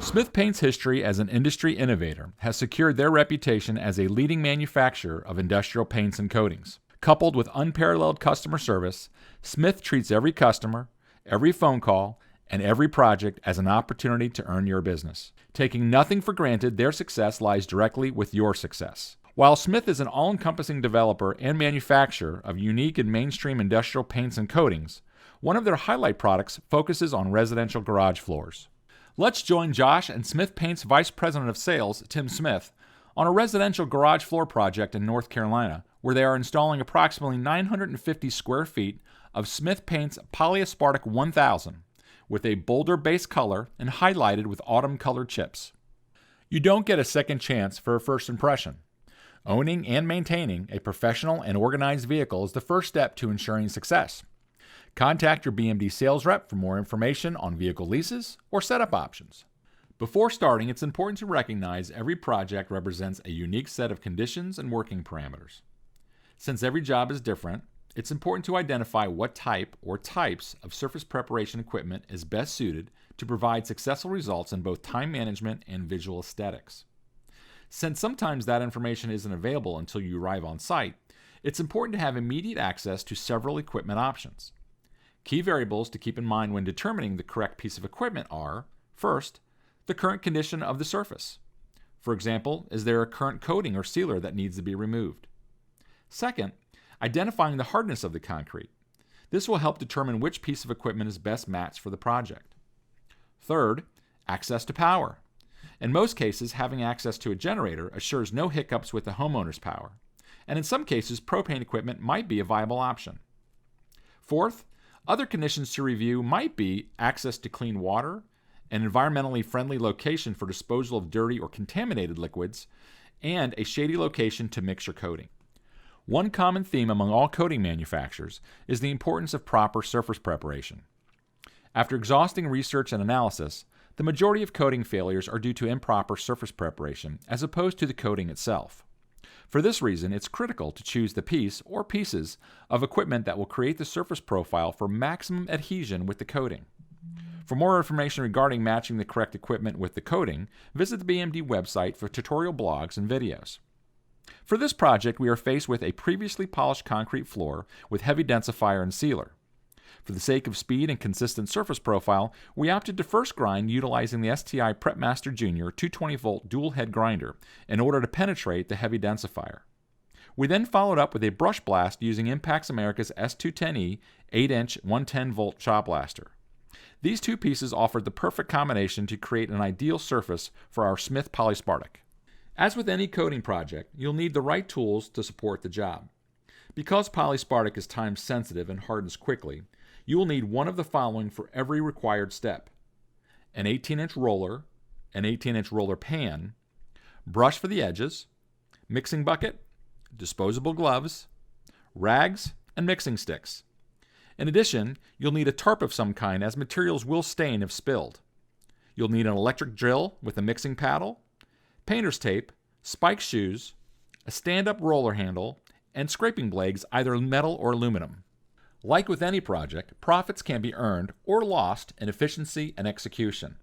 Smith Paint's history as an industry innovator has secured their reputation as a leading manufacturer of industrial paints and coatings. Coupled with unparalleled customer service, Smith treats every customer, every phone call, and every project as an opportunity to earn your business. Taking nothing for granted, their success lies directly with your success. While Smith is an all-encompassing developer and manufacturer of unique and mainstream industrial paints and coatings, one of their highlight products focuses on residential garage floors. Let's join Josh and Smith Paint's Vice President of Sales, Tim Smith, on a residential garage floor project in North Carolina, where they are installing approximately 950 square feet of Smith Paint's Polyaspartic 1000 with a bolder base color and highlighted with autumn-colored chips. You don't get a second chance for a first impression. Owning and maintaining a professional and organized vehicle is the first step to ensuring success. Contact your BMD sales rep for more information on vehicle leases or setup options. Before starting, it's important to recognize every project represents a unique set of conditions and working parameters. Since every job is different, it's important to identify what type or types of surface preparation equipment is best suited to provide successful results in both time management and visual aesthetics. Since sometimes that information isn't available until you arrive on site, it's important to have immediate access to several equipment options. Key variables to keep in mind when determining the correct piece of equipment are, first, the current condition of the surface. For example, is there a current coating or sealer that needs to be removed? Second, identifying the hardness of the concrete. This will help determine which piece of equipment is best matched for the project. Third, access to power. In most cases, having access to a generator assures no hiccups with the homeowner's power, and in some cases, propane equipment might be a viable option. Fourth, other conditions to review might be access to clean water, an environmentally friendly location for disposal of dirty or contaminated liquids, and a shady location to mix your coating. One common theme among all coating manufacturers is the importance of proper surface preparation. After exhausting research and analysis, the majority of coating failures are due to improper surface preparation as opposed to the coating itself. For this reason, it's critical to choose the piece or pieces of equipment that will create the surface profile for maximum adhesion with the coating. For more information regarding matching the correct equipment with the coating, visit the BMD website for tutorial blogs and videos. For this project, we are faced with a previously polished concrete floor with heavy densifier and sealer. For the sake of speed and consistent surface profile, we opted to first grind utilizing the STI Prepmaster Jr. 220-volt dual-head grinder in order to penetrate the heavy densifier. We then followed up with a brush blast using Impax America's S210E 8-inch 110-volt shot blaster. These two pieces offered the perfect combination to create an ideal surface for our Smith Polyaspartic. As with any coating project, you'll need the right tools to support the job. Because Polyaspartic is time sensitive and hardens quickly, you will need one of the following for every required step: an 18-inch roller, an 18-inch roller pan, brush for the edges, mixing bucket, disposable gloves, rags, and mixing sticks. In addition, you'll need a tarp of some kind as materials will stain if spilled. You'll need an electric drill with a mixing paddle, painter's tape, spike shoes, a stand-up roller handle, and scraping blades, either metal or aluminum. Like with any project, profits can be earned or lost in efficiency and execution.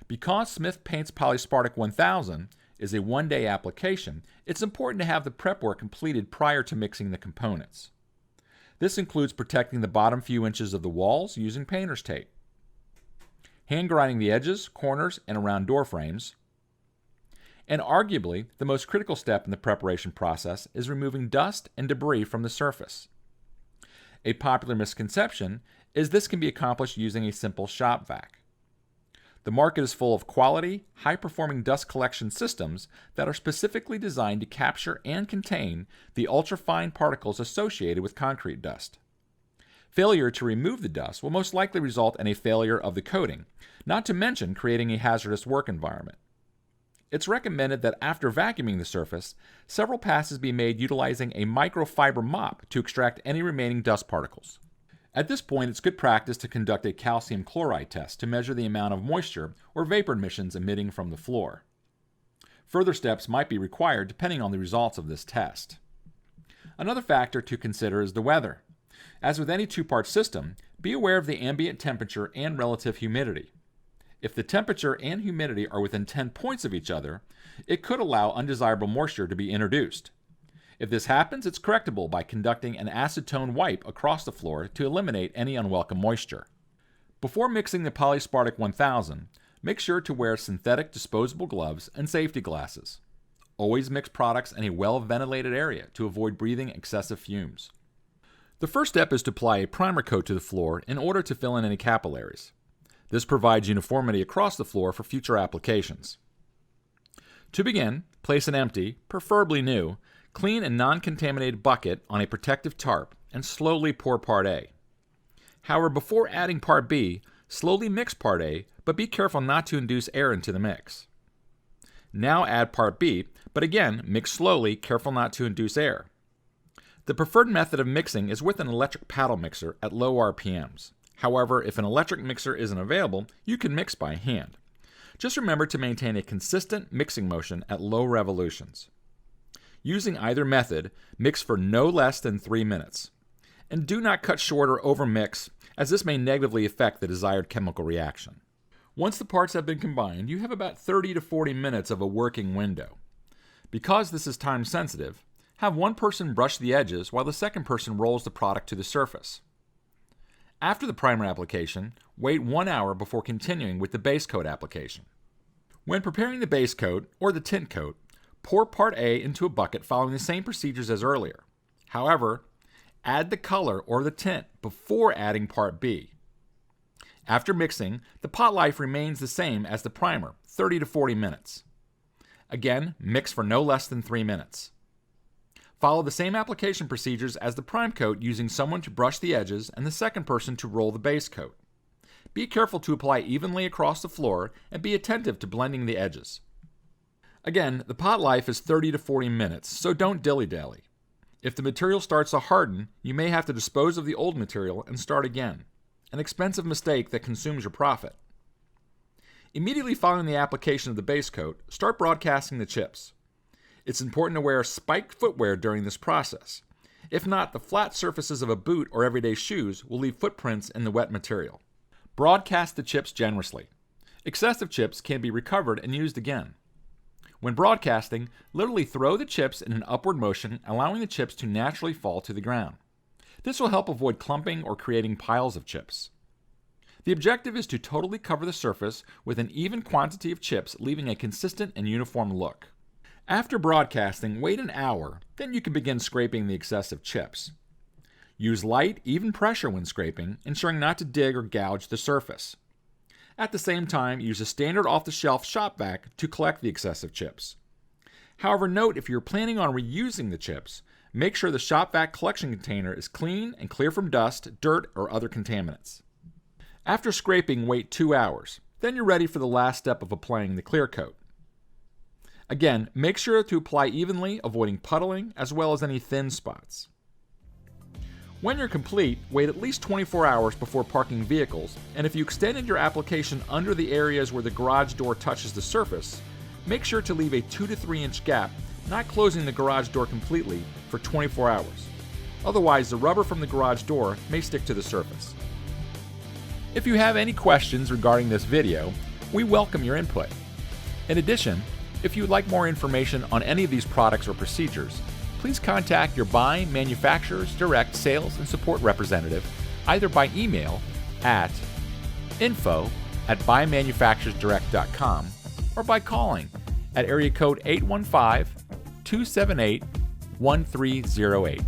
Because Smith Paint's Polyaspartic 1000 is a one-day application, it's important to have the prep work completed prior to mixing the components. This includes protecting the bottom few inches of the walls using painter's tape, hand grinding the edges, corners, and around door frames, and arguably the most critical step in the preparation process is removing dust and debris from the surface. A popular misconception is this can be accomplished using a simple shop vac. The market is full of quality, high-performing dust collection systems that are specifically designed to capture and contain the ultrafine particles associated with concrete dust. Failure to remove the dust will most likely result in a failure of the coating, not to mention creating a hazardous work environment. It's recommended that after vacuuming the surface, several passes be made utilizing a microfiber mop to extract any remaining dust particles. At this point, it's good practice to conduct a calcium chloride test to measure the amount of moisture or vapor emissions emitting from the floor. Further steps might be required depending on the results of this test. Another factor to consider is the weather. As with any two-part system, be aware of the ambient temperature and relative humidity. If the temperature and humidity are within 10 points of each other, it could allow undesirable moisture to be introduced. If this happens, it's correctable by conducting an acetone wipe across the floor to eliminate any unwelcome moisture. Before mixing the Polyspartic 1000, make sure to wear synthetic disposable gloves and safety glasses. Always mix products in a well-ventilated area to avoid breathing excessive fumes. The first step is to apply a primer coat to the floor in order to fill in any capillaries. This provides uniformity across the floor for future applications. To begin, place an empty, preferably new, clean and non-contaminated bucket on a protective tarp and slowly pour Part A. However, before adding Part B, slowly mix Part A, but be careful not to induce air into the mix. Now add Part B, but again, mix slowly, careful not to induce air. The preferred method of mixing is with an electric paddle mixer at low RPMs. However, if an electric mixer isn't available, you can mix by hand. Just remember to maintain a consistent mixing motion at low revolutions. Using either method, mix for no less than 3 minutes. And do not cut short or overmix, as this may negatively affect the desired chemical reaction. Once the parts have been combined, you have about 30 to 40 minutes of a working window. Because this is time sensitive, have one person brush the edges while the second person rolls the product to the surface. After the primer application, wait 1 hour before continuing with the base coat application. When preparing the base coat, or the tint coat, pour Part A into a bucket following the same procedures as earlier. However, add the color or the tint before adding Part B. After mixing, the pot life remains the same as the primer, 30 to 40 minutes. Again, mix for no less than 3 minutes. Follow the same application procedures as the prime coat, using someone to brush the edges and the second person to roll the base coat. Be careful to apply evenly across the floor and be attentive to blending the edges. Again, the pot life is 30 to 40 minutes, so don't dilly-dally. If the material starts to harden, you may have to dispose of the old material and start again, an expensive mistake that consumes your profit. Immediately following the application of the base coat, start broadcasting the chips. It's important to wear spiked footwear during this process. If not, the flat surfaces of a boot or everyday shoes will leave footprints in the wet material. Broadcast the chips generously. Excessive chips can be recovered and used again. When broadcasting, literally throw the chips in an upward motion, allowing the chips to naturally fall to the ground. This will help avoid clumping or creating piles of chips. The objective is to totally cover the surface with an even quantity of chips, leaving a consistent and uniform look. After broadcasting, wait an hour, then you can begin scraping the excessive chips. Use light, even pressure when scraping, ensuring not to dig or gouge the surface. At the same time, use a standard off-the-shelf shop vac to collect the excessive chips. However, note if you're planning on reusing the chips, make sure the shop vac collection container is clean and clear from dust, dirt, or other contaminants. After scraping, wait 2 hours. Then you're ready for the last step of applying the clear coat. Again, make sure to apply evenly, avoiding puddling, as well as any thin spots. When you're complete, wait at least 24 hours before parking vehicles, and if you extended your application under the areas where the garage door touches the surface, make sure to leave a 2 to 3 inch gap, not closing the garage door completely, for 24 hours. Otherwise, the rubber from the garage door may stick to the surface. If you have any questions regarding this video, we welcome your input. In addition, if you would like more information on any of these products or procedures, please contact your Buy Manufacturers Direct sales and support representative either by email at info@buymanufacturersdirect.com or by calling at area code 815-278-1308.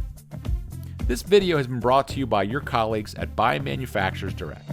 This video has been brought to you by your colleagues at Buy Manufacturers Direct.